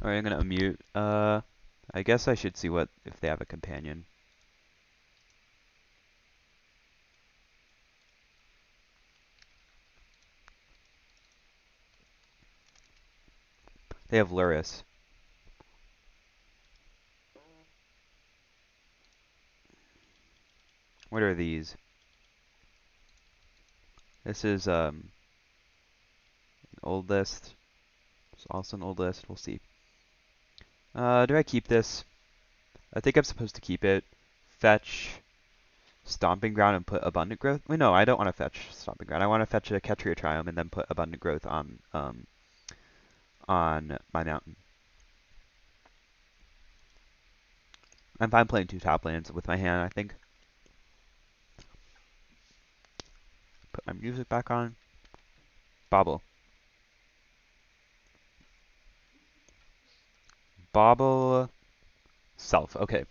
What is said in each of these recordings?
Alright, I'm gonna unmute. I guess I should see if they have a companion. They have Luris. What are these? This is an old list. It's also an old list. We'll see. Do I keep this? I think I'm supposed to keep it. Fetch Stomping Ground and put Abundant Growth. Wait, no, I don't want to fetch Stomping Ground. I want to fetch a Ketria Triome and then put Abundant Growth on my mountain. I'm fine playing 2 top lands with my hand, I think. Put my music back on. Bobble. Bobble self. Okay.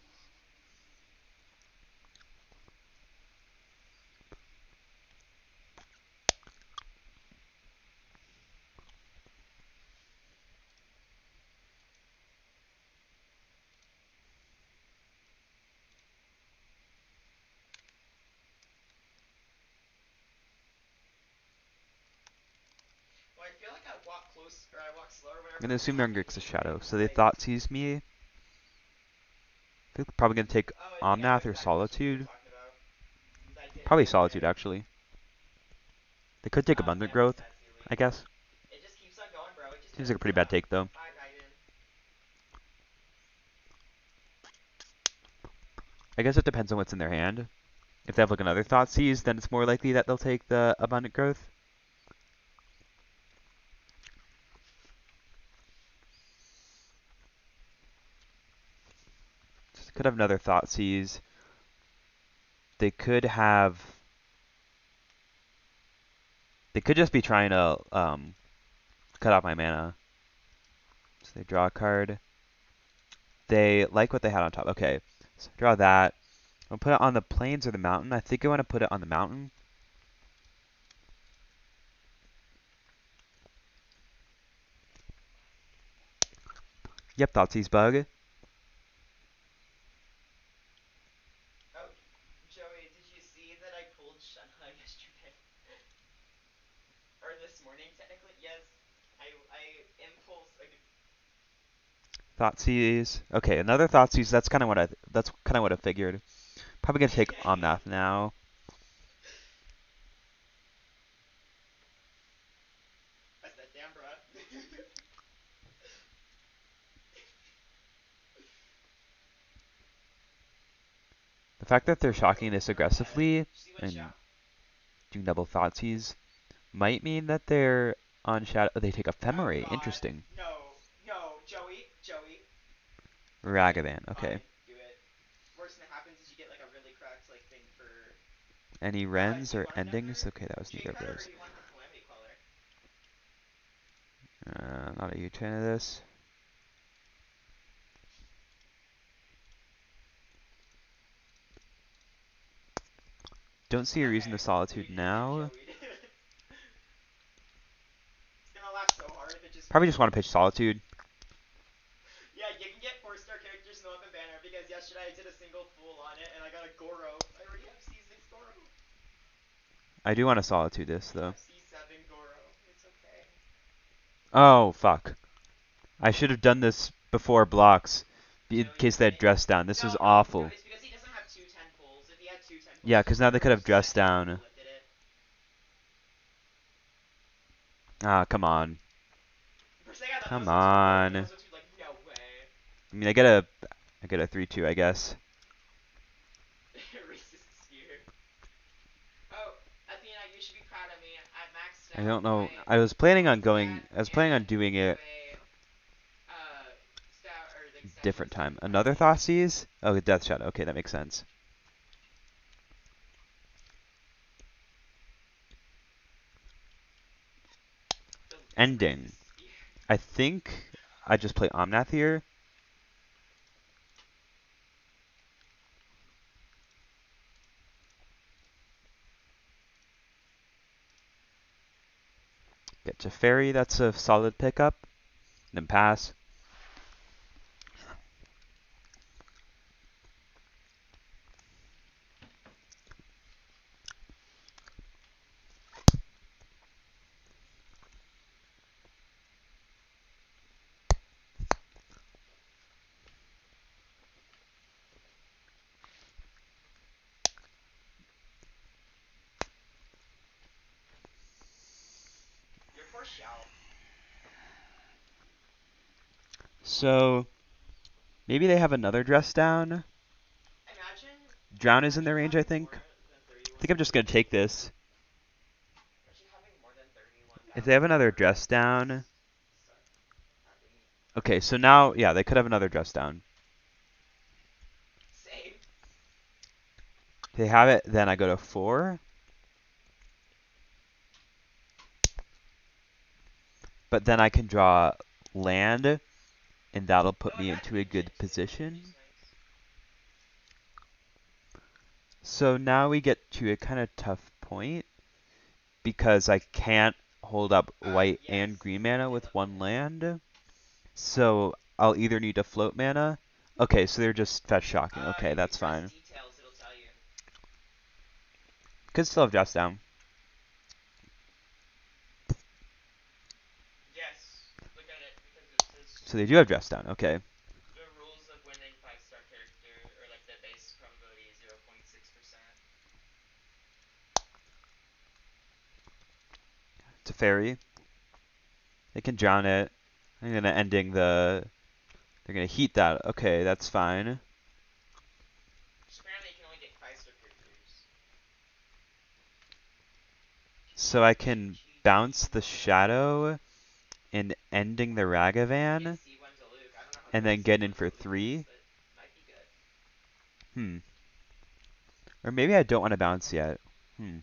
I feel like I walk close or I walk slower whenever I'm gonna assume they're in Grixis Shadow, so they thought sees me. They're probably gonna take Oh, I think I know Omnath or exactly which team you're Solitude. talking about. I did Probably the other Solitude day. actually. They could take Abundant Yeah, what's Growth, that, Sealy? I guess. It just keeps on going, bro. It just Seems doesn't like a pretty bad stop. take though. Bye, Gaiden. I guess it depends on what's in their hand. If they have like another Thoughtseize, then it's more likely that they'll take the Abundant Growth. Could have another Thoughtseize. They could have. They could just be trying to cut off my mana. So they draw a card. They like what they had on top. Okay, so draw that. I'll put it on the plains or the mountain. I think I want to put it on the mountain. Yep, Thoughtseize bug. Oh, Joey, did you see that I pulled Shenhe yesterday? Or this morning, technically? Yes. I impulse. Thoughtseize. Okay, another Thoughtseize. That's kind of what I figured. Probably gonna take Omnath now. I said, damn, bruh. The fact that they're shocking Oh, this alright, got it. aggressively See what and shop? doing double Thoughtseize might mean that they're on shadow. Oh, they take Oh, Ephemerate. God. Interesting. No. No. Joey. Okay, Ragavan. Okay. fine. Do it. Worst thing that happens is you get, like, a really cracked, like, thing for... Any Do Wrens you or want a endings? Neckler? Okay, that was Chain neither of Cutter, or those. do you want the Calamity Queller? Not a huge fan of this. Don't see a reason to Okay. Solitude You now. Joey'd. It's gonna laugh so hard if it just Probably just fails. want to pitch Solitude. Yeah, you can get 4-star characters in the weapon banner because yesterday I did a single full on it and I got a Goro. I already have C6 Goro. I do want to Solitude this, I though. have C7 Goro. It's okay. Oh, fuck. I should have done this before blocks. In Joey, case they had dressed down. This was No, awful. it's because he doesn't have two 10 pulls. If he had two 10 Yeah, pulls, because just now they could have dressed second he would down. have lifted it. Ah, come on. First thing I thought that Come was a 2-0, and then I on. was like, no way. I mean, I get a 3-2, I guess. Racist spear. Oh, Athena, you should be proud of me. I maxed I out don't know. my I was planning on stat and doing do it a stat or like statue different of Sacred time. Another Foundry. Thoughtseize? Oh, the Death Shadow. Okay, that makes sense. The Ending. racist spear. I think I just play Omnath here. Get Teferi, that's a solid pickup. Then pass. Shell. So maybe they have another dress down. Imagine Drown is in imagine their range, I having think. more than I 31 think I'm just gonna take battles. this. Imagine having more than 31 If they battles have in another order dress and then down. just start having Okay, so now, yeah, they could have another dress down. same. If they have it, then I go to 4. But then I can draw land, and that'll put Oh, me that into a Ninja good too. Ninja's position. nice. So now we get to a kind of tough point, because I can't hold up white Yes. and green mana They with love one land. land. So I'll either need to float mana. Okay, so they're just fetch shocking. Okay, If you that's press fine. details, it'll tell you. Could still have dress down. Yes. Look at it because it says So they do have dress down. Okay. the rules of winning 5-star character, or like the base probability is 0.6%. Teferi. They can drown it. I'm gonna ending the. They're gonna heat that. Okay, that's fine. Which apparently you can only take 5-star characters. So I can bounce the shadow and ending the Get Ragavan, C1 to Luke. I don't know how and good then get in C1 to for Luke is, 3. but might be good. Hmm. Or maybe I don't want to bounce yet. Hmm.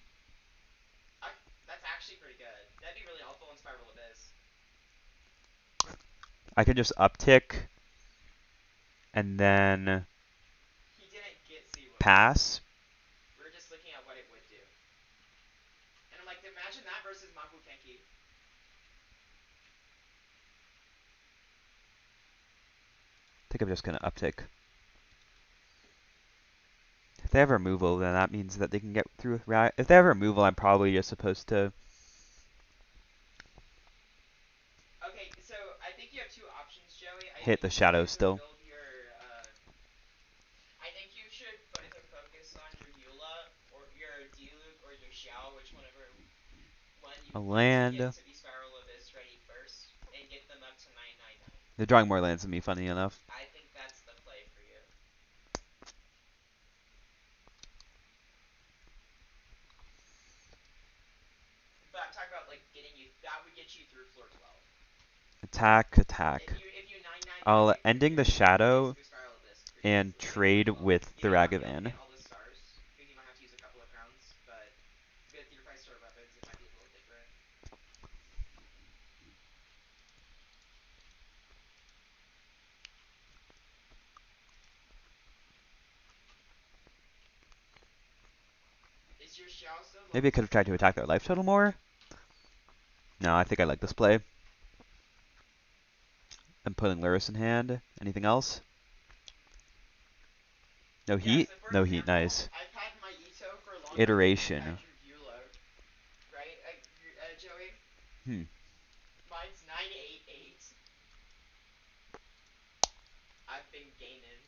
That's actually pretty good. That'd be really helpful in Spiral Abyss. I can just uptick and then He didn't get C1. pass. We're just looking at what it would do. And I'm like, imagine that versus Mapu Kenki. I think I'm just gonna uptick. If they have removal, then that means that they can get through with If they have removal, I'm probably just supposed to Okay, so I think you have two options, Joey. I hit think the you can shadow either still. build your, I think you should either focus on your Eula, or your Diluc, or your Xiao, one A you want to get land. to be Spiral Abyss ready first, and get them up to 999. They're drawing more lands than me, funny enough. I think that's the play for you. But I'm talking about like getting you. That would get you through floor 12. Attack, attack. If you 9-9 that I'll two ending the characters, you can get shadow through Spiral Abyss pretty and easily in floor trade 12. with You the may not be able to Ragavan. get all the stars because you might have to use a couple of crowns, but with your 5-star weapons, it might be a little different. Is your Xiao still Maybe I level could have tried to attack 79? their life total more. No, I think I like this play. I'm putting Luris in hand. Anything else? No Yeah, heat? so for No heat, example, nice. I've had my Ito for longer than you've had Iteration. your Eula, right, Joey? Hmm. Mine's 988. I've been gaming.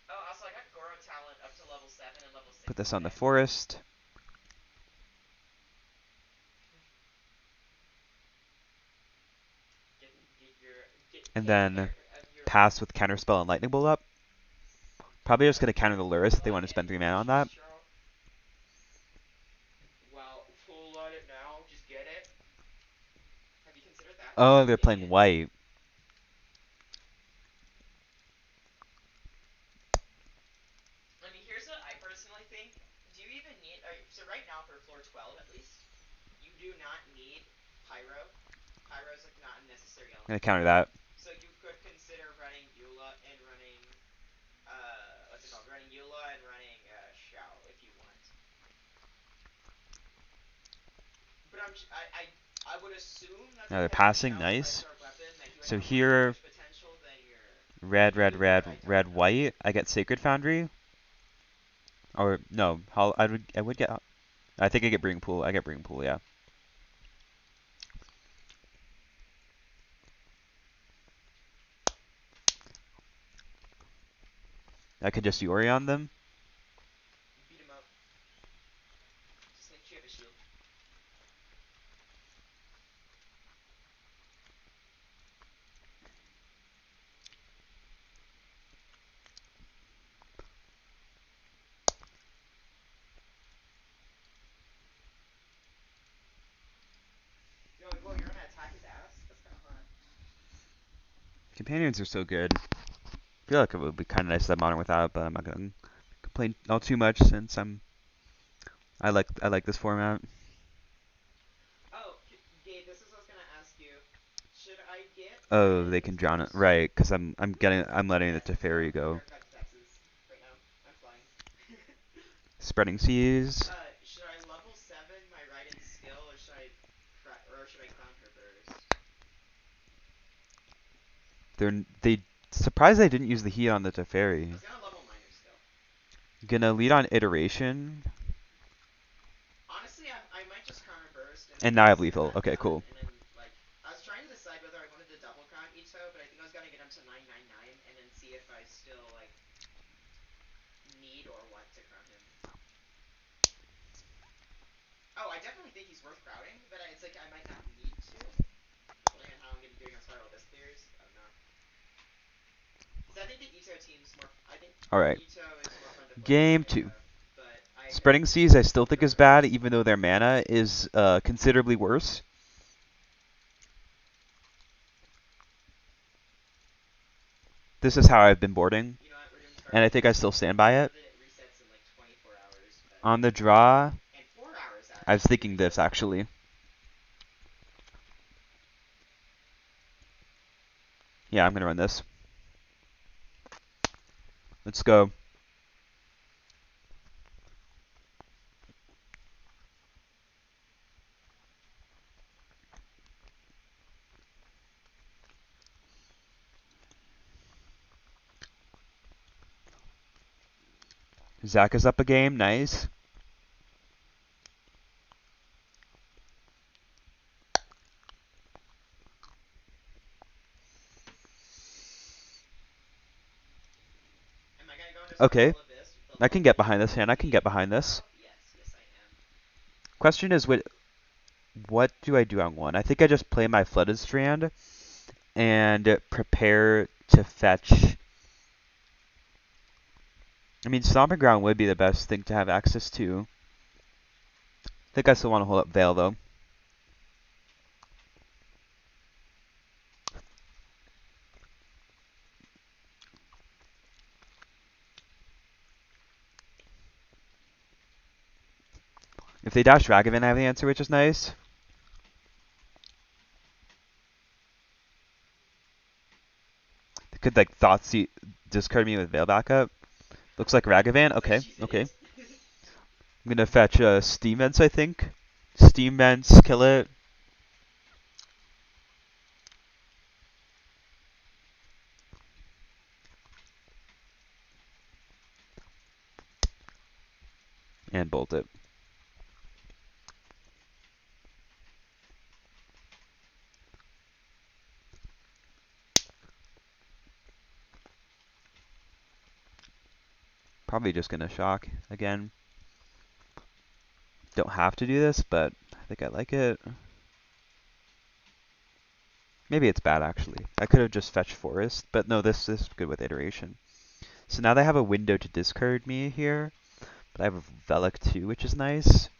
Oh, also I got Goro talent up to level 7 and level 6 Put this on the today. forest. And Get then care of your pass with Counterspell and Lightning Bolt up. Probably just going to counter the Luris if they want to spend 3 mana on that. Well, full on it now. Just get it. Have you considered that? Oh, Just they're getting playing it. white. I mean, here's what I personally think. Do you even need... so right now for floor 12 at least, you do not need Pyro. Pyro's like not a necessary I'm going to element. counter that. So you could consider running Eula and running... what's it called? Running Eula and running Xiao if you want. But I would assume that Now they're because your passing, Xiao's a nice. 5-star weapon, that you would So have more here, damage potential than your red, red, Luke or red, Kaitara red, does. white. I get Sacred Foundry. Or, no, I would get... I think I get Breeding Pool. I get Breeding Pool, yeah. I could just Yorion them. Beat him up. actually have a shield. Whoa, you're gonna attack his ass? That's kind of hot. Companions are so good. I feel like it would be kind of nice to have modern without, but I'm not gonna complain all too much since I like this format. Oh, Gabe, this is what I was gonna ask you. Should I get Oh, Wrenn they and can drown it, Six? right? Because I'm letting the No, Teferi go. we're back to Texas right now. I'm flying. Spreading Seas. Should I level 7 my ride and skill, or should I crown her burst? They surprised they didn't use the heat on the I Teferi. was gonna level minor skill. Gonna lead on iteration. Honestly, I might just crown her burst And now I have and lethal. I'm Okay, done. cool. And then like I was trying to decide whether I wanted to double crown Ito, but I think I was gonna get him to 999 and then see if I still like need or want to crown him. Oh, I definitely think he's worth crowning, but it's like I might not need to, depending on how I'm gonna be doing on Spiral Abyss clears. I don't know. Because I think the Ito team's more. I think Alright. Ito is more fun to play than Game 2. Aya, but I Spreading think Seas I still think Ito is is bad, just. even though their mana is considerably worse. This is how I've been boarding, You know what? We're doing and Spiral I think I Abyss. still stand by I know it. that it resets in like 24 hours, but On the draw, and 4 hours I was actually. thinking this actually. Yeah, I'm gonna run this. Let's go. Zach is up a game, nice. Am I gonna go into Okay, Spiral Abyss with the I can level get behind this 8 hand. I can get behind this. Ito? Yes, yes I am. Question is, what do I do on one? I think I just play my Flooded Strand and prepare to fetch. I mean, Stomping Ground would be the best thing to have access to. I think I still want to hold up Veil, though. If they dash Ragavan, I have the answer, which is nice. They could, like, Thoughtseize, discard me with Veil backup. Looks like Ragavan. It's like Okay, she's in okay. it. I'm gonna fetch Steam Vents, I think. Steam Vents, kill it. And bolt it. Probably just gonna shock again. Don't have to do this, but I think I like it. Maybe it's bad, actually. I could have just fetched Forest, but no, this is good with iteration. So now they have a window to discard me here, but I have a Velek too, which is nice.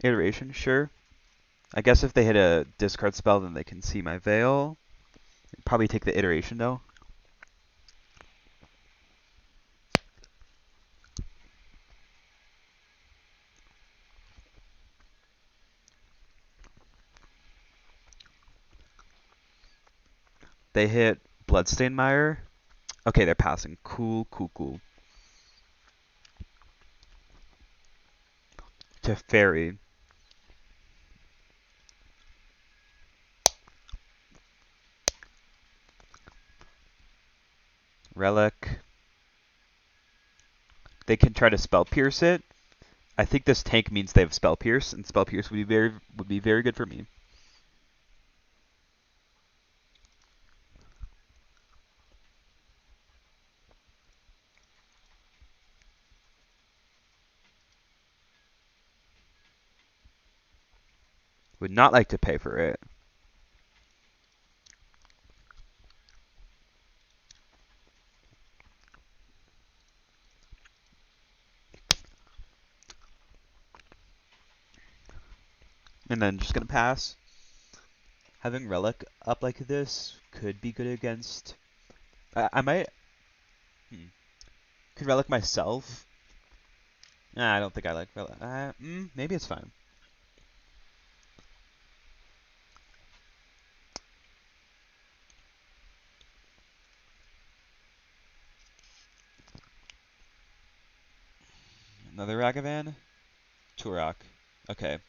Iteration, sure. I guess if they hit a discard spell, then they can see my Veil. Probably take the iteration, though. They hit Bloodstained Mire. Okay, they're passing. Cool, cool, cool. Teferi. Relic. They can try to Spell Pierce it. I think this tank means they have Spell Pierce, and Spell Pierce would be very good for me. Would not like to pay for it. And then just gonna pass. Having Relic up like this could be good against... I might... Could Relic myself? Nah, I don't think I like Relic. Maybe it's fine. Another Ragavan? Turok. Okay.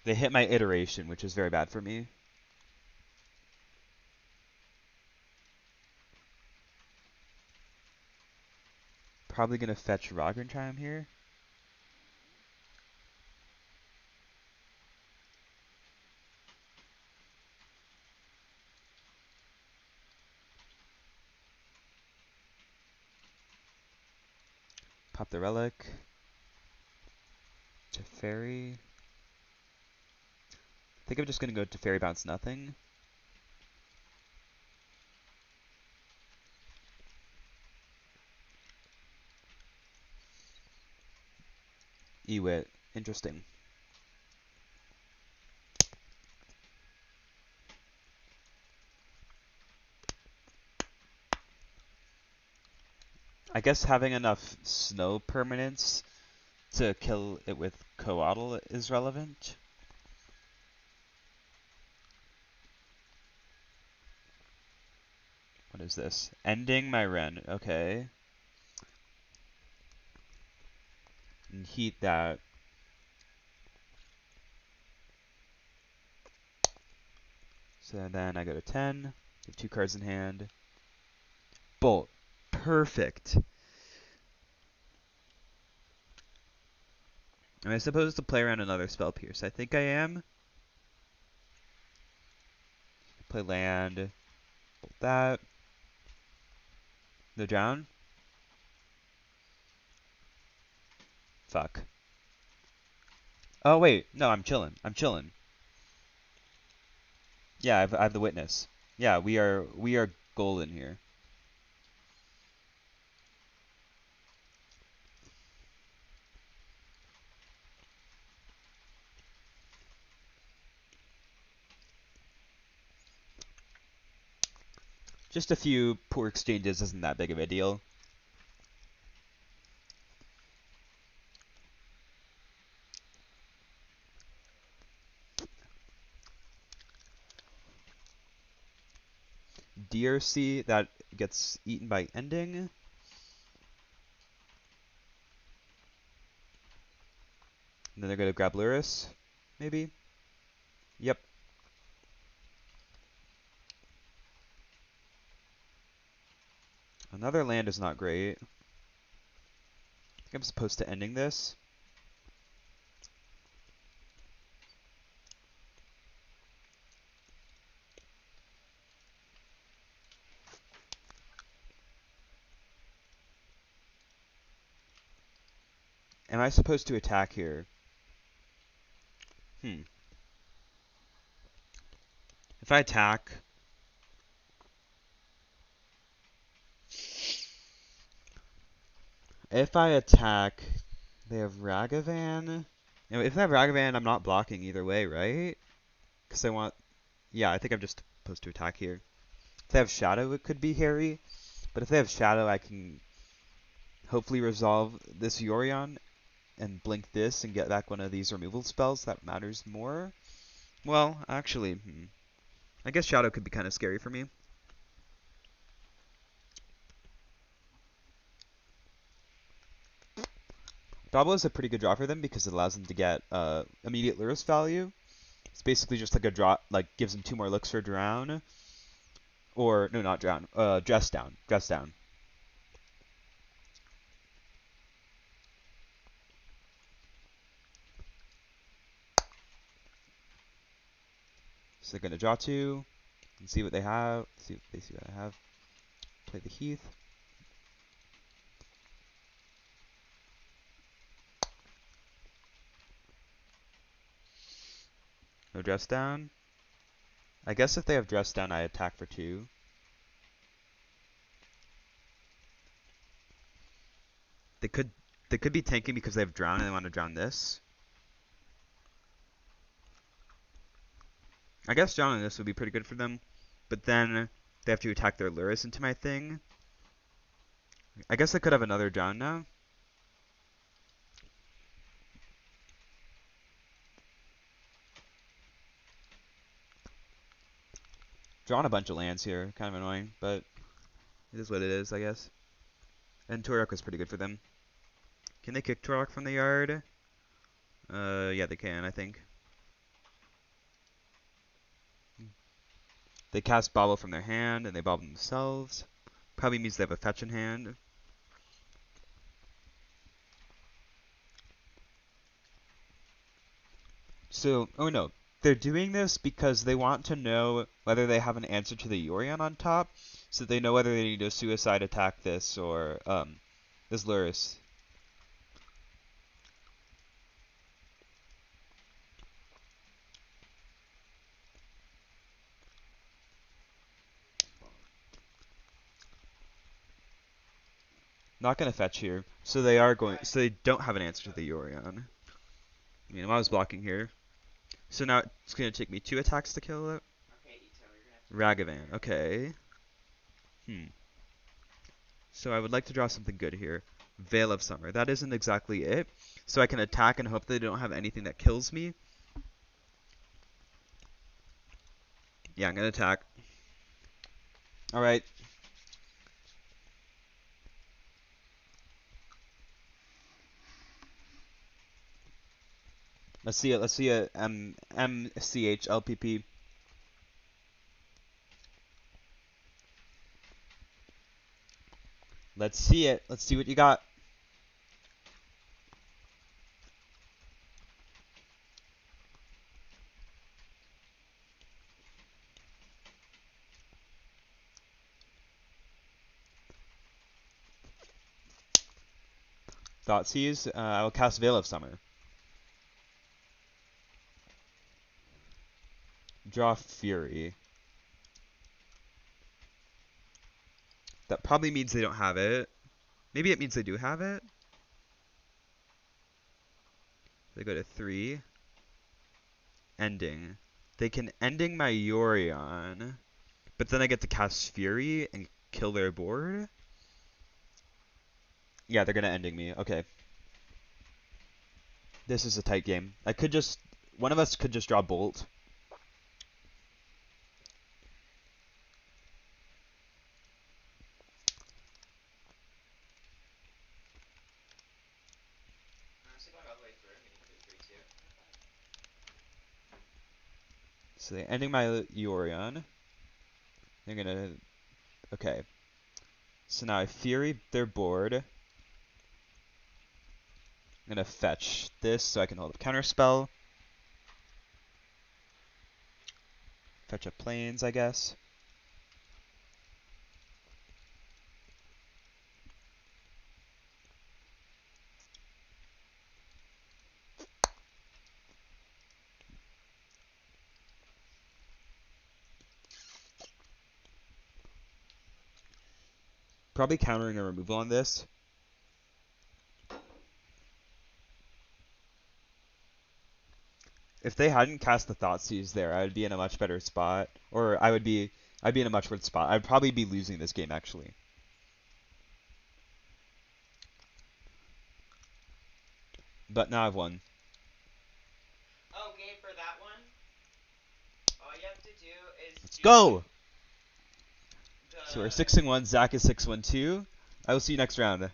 They hit my iteration, which is very bad for me. Probably gonna fetch Raugrin Triome here. Pop the Relic. Teferi. I think I'm just gonna go Teferi bounce nothing. Ewit. Interesting. I guess having enough snow permanence to kill it with Coatl is relevant. What is this? Ending my Wrenn. Okay. And heat that. So then I go to 10. Get 2 cards in hand. Bolt. Perfect. Am I supposed to play around another Spell Pierce? I think I am. Play land. Bolt that. No drown? Fuck. Oh wait, no, I'm chilling. I'm chilling. Yeah, I have the witness. Yeah, we are golden here. Just a few poor exchanges isn't that big of a deal. DRC that gets eaten by ending. And then they're gonna grab Luris, maybe? Yep. Another land is not great. I think I'm supposed to ending this. Am I supposed to attack here? If I attack... If I attack, they have Ragavan. If they have Ragavan, I'm not blocking either way, right? Because I want... Yeah, I think I'm just supposed to attack here. If they have Shadow, it could be hairy. But if they have Shadow, I can hopefully resolve this Yorion and blink this and get back one of these removal spells. That matters more. Well, actually, I guess Shadow could be kind of scary for me. Double is a pretty good draw for them because it allows them to get immediate Luris value. It's basically just like a draw, like gives them 2 more looks for Drown. Or, no, not Drown, Dress Down. Dress Down. So they're going to draw 2 and see what they have. See what I have. Play the Heath. No dress down. I guess if they have dress down, I attack for 2. They could be tanking because they have drown and they want to drown this. I guess drowning this would be pretty good for them, but then they have to attack their Lurrus into my thing. I guess I could have another drown now. Drawing a bunch of lands here, kind of annoying, but it is what it is, I guess. And Turok was pretty good for them. Can they kick Turok from the yard? Yeah, they can, I think. They cast Bobble from their hand, and they bobble themselves. Probably means they have a fetch in hand. So, oh no, they're doing this because they want to know whether they have an answer to the Yorion on top, so they know whether they need to suicide attack this or, this Lurrus. Not gonna fetch here, so they are going, so they don't have an answer to the Yorion. I mean, I was blocking here. So now it's gonna take me 2 attacks to kill it. Okay, Ito, you're gonna have to Ragavan, okay. So I would like to draw something good here. Veil of Summer. That isn't exactly it. So I can attack and hope they don't have anything that kills me. Yeah, I'm gonna attack. Alright. Let's see it. Let's see a MCHLPP. Let's see it. Let's see what you got. Thoughtseize. I will cast Veil of Summer. Draw Fury. That probably means they don't have it. Maybe it means they do have it. They go to 3. Ending. They can ending my Yorion, but then I get to cast Fury and kill their board? Yeah, they're gonna ending me. Okay. This is a tight game. I could just... One of us could just draw Bolt. honestly going all the way through. I'm getting through 3 too. So they're ending my Yorion. They're gonna... Okay. So now I Fury their board. I'm gonna fetch this so I can hold a Counterspell. Fetch up Plains, I guess. Probably countering a removal on this. If they hadn't cast the Thoughtseize there, I'd be in a much better spot. Or I'd be in a much worse spot. I'd probably be losing this game, actually. But now I've won. Okay, for that one, all you have to do is Let's do go! the... So we're 6-1, Zach is 6-1-2. I will see you next round.